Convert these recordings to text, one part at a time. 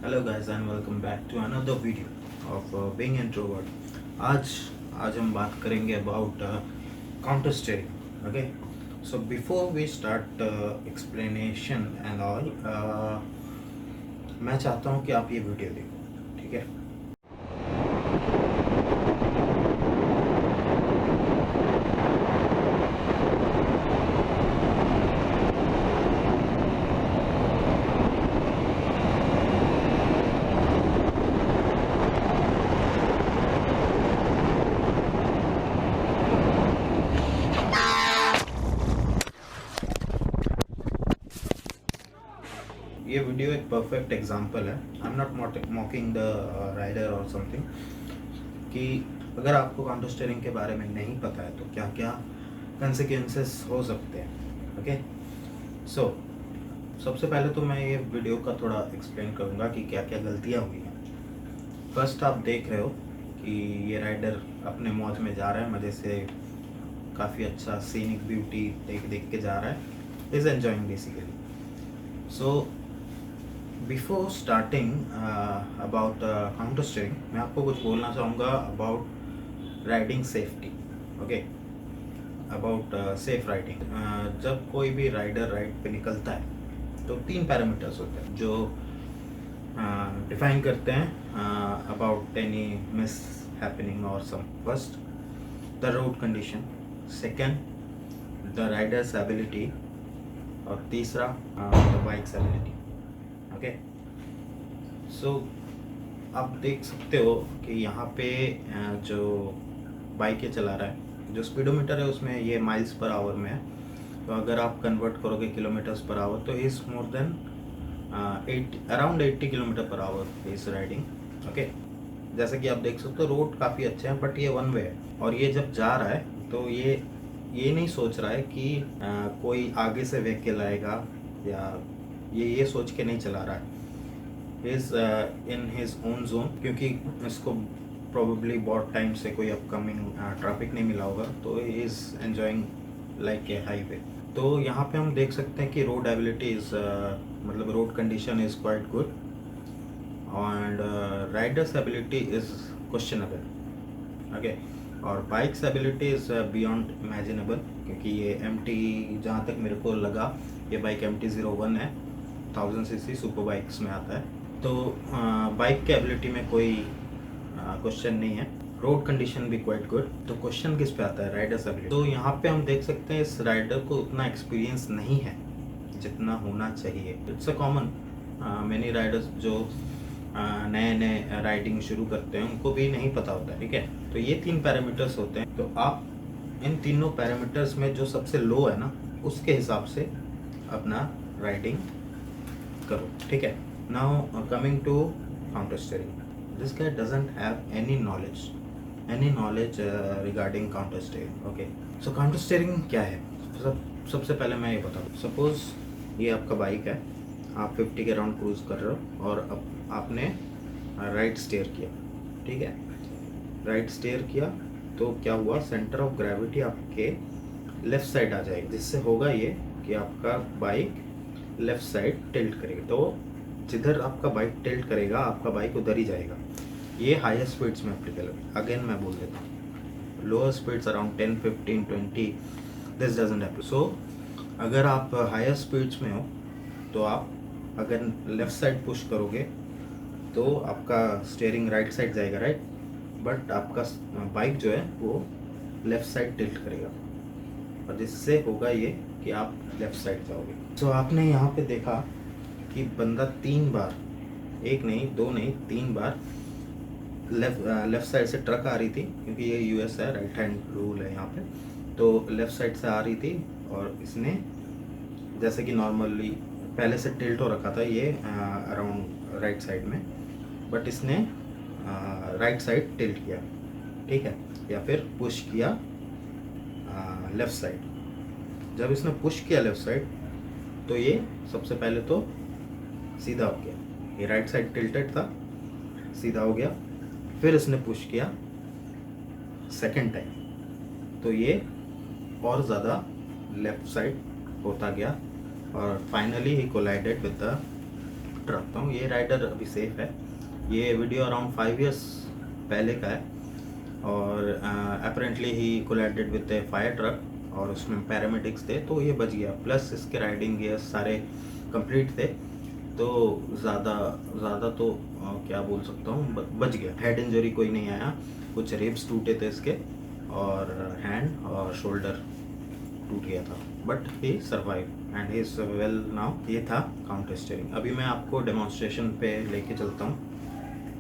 Hello guys and welcome back to another video of being introvert. आज हम बात करेंगे about counter steering. Okay, so before we start explanation and all, मैं चाहता हूँ कि आप ये वीडियो देखो, ठीक है। ये वीडियो एक परफेक्ट एग्जांपल है। I am not mocking the rider और समथिंग, कि अगर आपको काउंटर स्टीयरिंग के बारे में नहीं पता है तो क्या क्या कंसिक्वेंसेस हो सकते हैं। ओके, सो सबसे पहले तो मैं ये वीडियो का थोड़ा एक्सप्लेन करूँगा कि क्या क्या गलतियाँ हुई हैं। फर्स्ट, आप देख रहे हो कि ये राइडर अपने मौज में जा रहा है, मज़े से काफ़ी अच्छा सीनिक ब्यूटी देख देख के जा रहा है, is enjoying basically. So before starting about counter steering, मैं आपको कुछ बोलना चाहूँगा about riding safety. Okay, about safe riding. जब कोई भी राइडर राइड पे निकलता है तो 3 पैरामीटर्स होते हैं जो डिफाइन करते हैं अबाउट एनी मिस हैपनिंग और सम। First, the road condition, second the riders ability, और तीसरा the bikes ability. Okay, so आप देख सकते हो कि यहाँ पे जो बाइकें चला रहा है, जो स्पीडोमीटर है उसमें ये माइल्स पर आवर में है, तो अगर आप कन्वर्ट करोगे किलोमीटर्स पर आवर तो is more than around 80 kilometre per hour is riding. Okay, जैसे कि आप देख सकते हो रोड काफ़ी अच्छे हैं, बट ये वन वे है, और ये जब जा रहा है तो ये नहीं सोच रहा है कि कोई आगे से व्हीकल आएगा, या ये सोच के नहीं चला रहा है। Is in his own zone, क्योंकि इसको प्रोबेबली बहुत टाइम से कोई अपकमिंग ट्रैफिक नहीं मिला होगा, तो is enjoying like a highway. तो यहाँ पे हम देख सकते हैं कि रोड एबिलिटी इज़ मतलब road condition is quite good, and riders ability is questionable. Okay, और bikes ability is beyond imaginable, क्योंकि ये MT, जहाँ तक मेरे को लगा, ये बाइक MT-01 है, 1000 cc सुपर बाइक्स में आता है। तो बाइक के एबिलिटी में कोई क्वेश्चन नहीं है, रोड कंडीशन भी क्वाइट गुड। तो क्वेश्चन किस पे आता है? Riders ability. तो यहाँ पे हम देख सकते हैं इस राइडर को उतना एक्सपीरियंस नहीं है जितना होना चाहिए। It's a common, many Riders जो नए राइडिंग शुरू करते हैं उनको भी नहीं पता होता है, ठीक है। तो ये 3 पैरामीटर्स होते हैं, तो आप इन तीनों पैरामीटर्स में जो सबसे लो है ना, उसके हिसाब से अपना राइडिंग करो, ठीक है। Now coming to counter steering, this guy doesn't have any knowledge regarding counter steering. Okay, so counter steering क्या है? सबसे पहले मैं ये बता दूँ, सपोज ये आपका बाइक है, आप 50 के राउंड क्रूज कर रहे हो, और अब आपने राइट स्टीयर किया, ठीक है। राइट स्टीयर किया तो क्या हुआ, सेंटर ऑफ ग्रेविटी आपके लेफ़्ट साइड आ जाएगी, जिससे होगा ये कि आपका बाइक लेफ़्ट साइड टिल्ट करेगा। तो जिधर आपका बाइक टिल्ट करेगा, आपका बाइक उधर ही जाएगा। ये हायर स्पीड्स में एप्लीकेबल है। अगेन मैं बोल देता हूँ, lower speeds around 10, 15, 20 this doesn't happen. So अगर आप हायर स्पीड्स में हो तो आप अगर लेफ़्ट साइड पुश करोगे तो आपका स्टीयरिंग राइट साइड जाएगा, राइट, बट आपका बाइक जो है वो लेफ़्ट साइड टिल्ट करेगा, और जिससे होगा ये कि आप लेफ़्ट साइड जाओगे। सो आपने यहाँ पे देखा कि बंदा 3 बार, एक नहीं, 2 नहीं, 3 बार लेफ़्ट साइड से ट्रक आ रही थी, क्योंकि ये US है, राइट हैंड रूल है यहाँ पे, तो लेफ़्ट साइड से आ रही थी, और इसने जैसे कि नॉर्मली पहले से टिल्ट हो रखा था ये अराउंड राइट साइड में, बट इसने राइट साइड टिल्ट किया, ठीक है, या फिर पुश किया लेफ़्ट साइड। जब इसने पुश किया लेफ़्ट साइड तो ये सबसे पहले तो सीधा हो गया, ये राइट साइड टिल्टेड था, सीधा हो गया। फिर इसने पुश किया सेकंड टाइम, तो ये और ज़्यादा लेफ़्ट साइड होता गया, और finally he collided with the gift रखता हूँ। ये राइडर अभी सेफ है। ये वीडियो अराउंड 5 years पहले का है और apparently he collided with a fire truck और उसमें पैरामेडिक्स थे तो ये बच गया। प्लस इसके राइडिंग गियर्स सारे कंप्लीट थे तो ज़्यादा तो क्या बोल सकता हूँ, बच गया। हेड इंजरी कोई नहीं आया, कुछ रिब्स टूटे थे इसके और हैंड और शोल्डर टूट गया था, but he survive and he is well now. ये था काउंटर स्टीयरिंग। अभी मैं आपको डेमोन्स्ट्रेशन पे लेके चलता हूँ,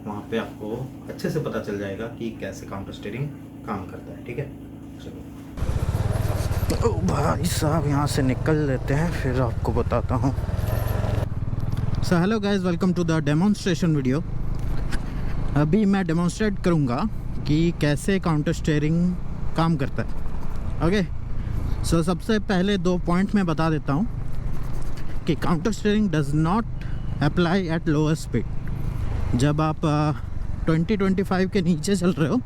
वहाँ पे आपको अच्छे से पता चल जाएगा कि कैसे काउंटर स्टीयरिंग काम करता है। ठीक है, चलो। ओ भाई साहब, यहाँ से निकल लेते हैं फिर आपको बताता हूँ। So hello guys, welcome to the demonstration video. अभी मैं डेमोन्स्ट्रेट करूँगा कि कैसे काउंटर स्टीयरिंग काम करता है। ओके, सो सबसे पहले 2 पॉइंट मैं बता देता हूँ कि counter steering does not apply at lower speed. जब आप 20-25 के नीचे चल रहे हो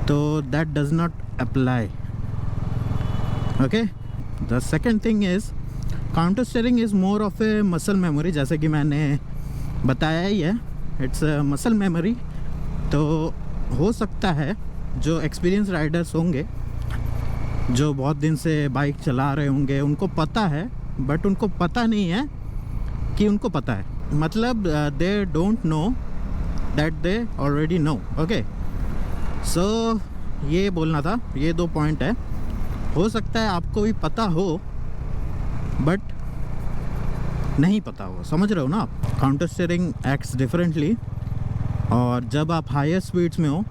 तो that does not apply. Okay, the second thing is counter steering is more of A muscle memory, जैसे कि मैंने बताया ही है, इट्स मसल मेमोरी। तो हो सकता है जो एक्सपीरियंस राइडर्स होंगे जो बहुत दिन से बाइक चला रहे होंगे उनको पता है, बट उनको पता नहीं है कि उनको पता है। मतलब they don't know that they already know. Okay, so ये बोलना था। ये 2 पॉइंट है। हो सकता है आपको भी पता हो बट नहीं पता हो, समझ रहे हो ना आप। काउंटर स्टीयरिंग एक्ट्स डिफरेंटली और जब आप हायर स्पीड्स में हो,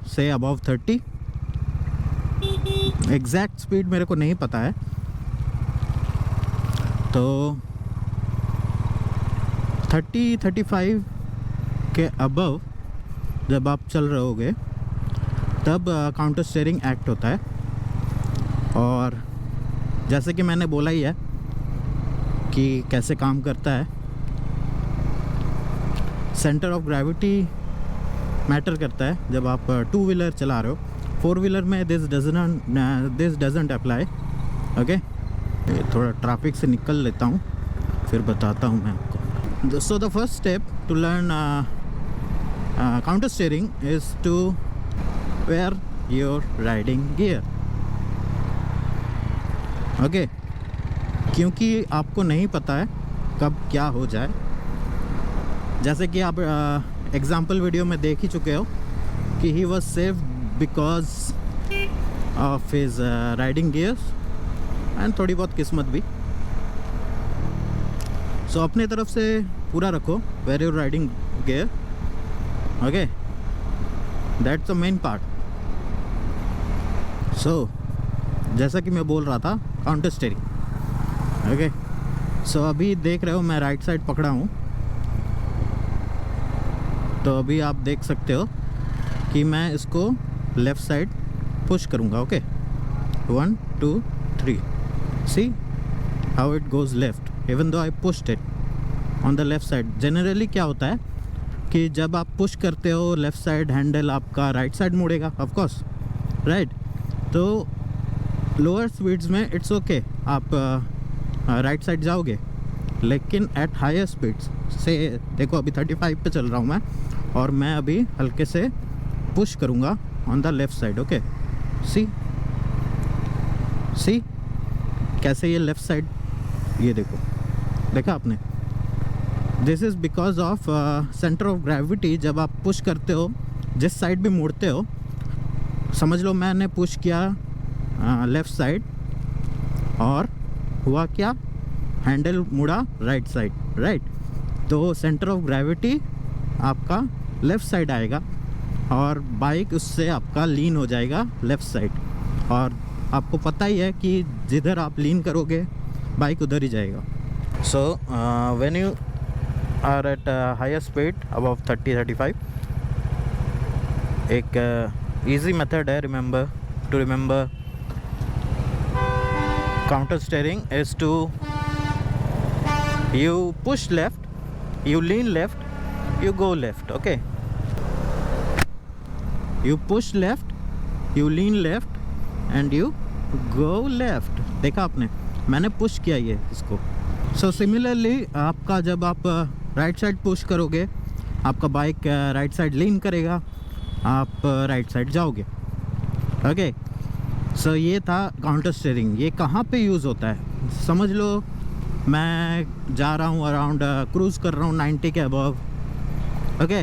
से अबव 30, एग्जैक्ट स्पीड मेरे को नहीं पता है, तो 30-35 के अबव जब आप चल रहे होगे तब काउंटर स्टीयरिंग एक्ट होता है। और जैसे कि मैंने बोला ही है कि कैसे काम करता है, सेंटर ऑफ ग्रेविटी मैटर करता है जब आप 2 व्हीलर चला रहे हो। 4 व्हीलर में दिस डजंट अप्लाई। ओके, थोड़ा ट्रैफिक से निकल लेता हूँ फिर बताता हूँ मैं आपको। So the first step to learn counter steering is to wear your riding gear. Okay, क्योंकि आपको नहीं पता है कब क्या हो जाए। जैसे कि आप एग्जाम्पल वीडियो में देख ही चुके हो कि he was saved because of his riding gears and थोड़ी बहुत किस्मत भी। सो अपने तरफ से पूरा रखो, wear your riding gear. Okay, that's the main part. So जैसा कि मैं बोल रहा था, काउंटर स्टीयरिंग। ओके, सो अभी देख रहे हो मैं राइट साइड पकड़ा हूँ, तो अभी आप देख सकते हो कि मैं इसको लेफ़्ट साइड पुश करूँगा। Okay, 1 2 3, see how it goes left even though I pushed it on the left side. Generally क्या होता है कि जब आप पुश करते हो लेफ़्ट साइड हैंडल आपका राइट साइड मुड़ेगा, ऑफ कोर्स, राइट। तो लोअर स्पीड्स में इट्स ओके, आप राइट साइड जाओगे, लेकिन एट हायर स्पीड्स से देखो अभी 35 पे चल रहा हूँ मैं और मैं अभी हल्के से पुश करूँगा on the left side. Okay, see कैसे ये लेफ़्ट साइड, ये देखा आपने। This is because of centre of gravity. जब आप पुश करते हो, जिस साइड भी मुड़ते हो, समझ लो मैंने पुश किया लेफ़्ट साइड और हुआ क्या, हैंडल मुड़ा राइट साइड, राइट। तो सेंटर ऑफ ग्रेविटी आपका लेफ़्ट साइड आएगा और बाइक उससे आपका लीन हो जाएगा लेफ़्ट साइड। और आपको पता ही है कि जिधर आप लीन करोगे बाइक उधर ही जाएगा। So when you are at higher speed above 30-35, एक इजी मेथड है to remember counter steering is to you push left, you lean left, you go left. Okay, you push left, you lean left and you go left. देखा आपने, मैंने push किया ये इसको, so similarly आपका जब आप राइट साइड पुश करोगे, आपका बाइक राइट साइड लीन करेगा, आप राइट साइड जाओगे। ओके, सो ये था काउंटर स्टीयरिंग। ये कहाँ पे यूज़ होता है समझ लो, मैं जा रहा हूँ अराउंड क्रूज़ कर रहा हूँ 90 के अबव। ओके,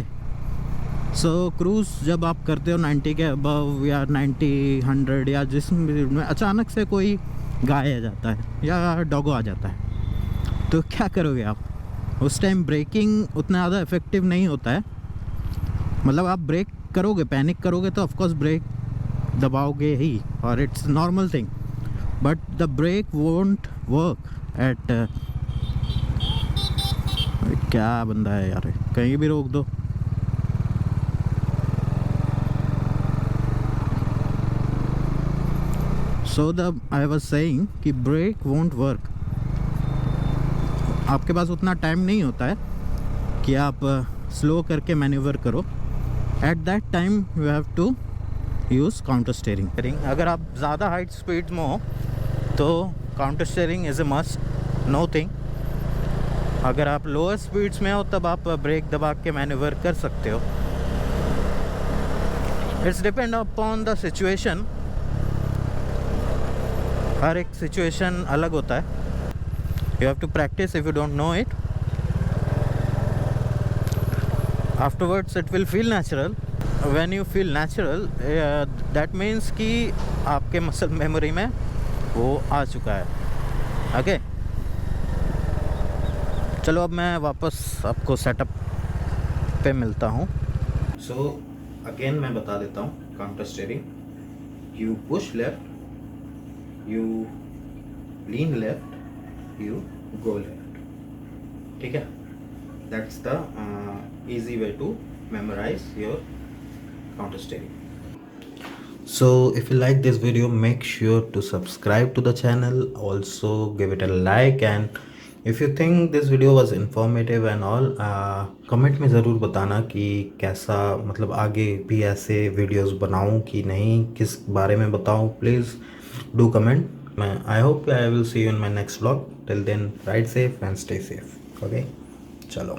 सो क्रूज़ जब आप करते हो 90 के अबव या 90 100 या जिस में अचानक से कोई गाय आ जाता है या डॉगो आ जाता है, तो क्या करोगे आप? उस टाइम ब्रेकिंग उतना ज़्यादा इफ़ेक्टिव नहीं होता है। मतलब आप ब्रेक करोगे, पैनिक करोगे तो ऑफकोर्स ब्रेक दबाओगे ही, और it's normal thing, but the brake won't work at क्या बंदा है यार, कहीं भी रोक दो। So the I was saying कि ब्रेक वोंट वर्क। आपके पास उतना टाइम नहीं होता है कि आप स्लो करके मैन्यूवर करो। At that time you have to use counter steering. अगर आप ज़्यादा हाई स्पीड में हो तो counter steering is a must, no thing. अगर आप लोअर स्पीड्स में हो तब आप ब्रेक दबा के मैन्यूवर कर सकते हो। It's depend upon the situation, हर एक सिचुएशन अलग होता है। You have to practice if you don't know it, afterwards it will feel natural. When you feel natural that means कि आपके मसल मेमोरी में वो आ चुका है। ओके, चलो अब मैं वापस आपको सेटअप पे मिलता हूँ। सो अगेन मैं बता देता हूँ counter steering. You push left, you lean left, you go left। ठीक है, that's the easy way to memorize your counter steering। So if you like this video, make sure to subscribe to the channel, also give it a like, and if you think this video was informative and all, comment में ज़रूर बताना कि कैसा, मतलब आगे भी ऐसे videos बनाऊँ कि नहीं, किस बारे में बताऊँ, please do comment। I hope I will see you in my next vlog. Till then, ride safe and stay safe. Okay, चलो।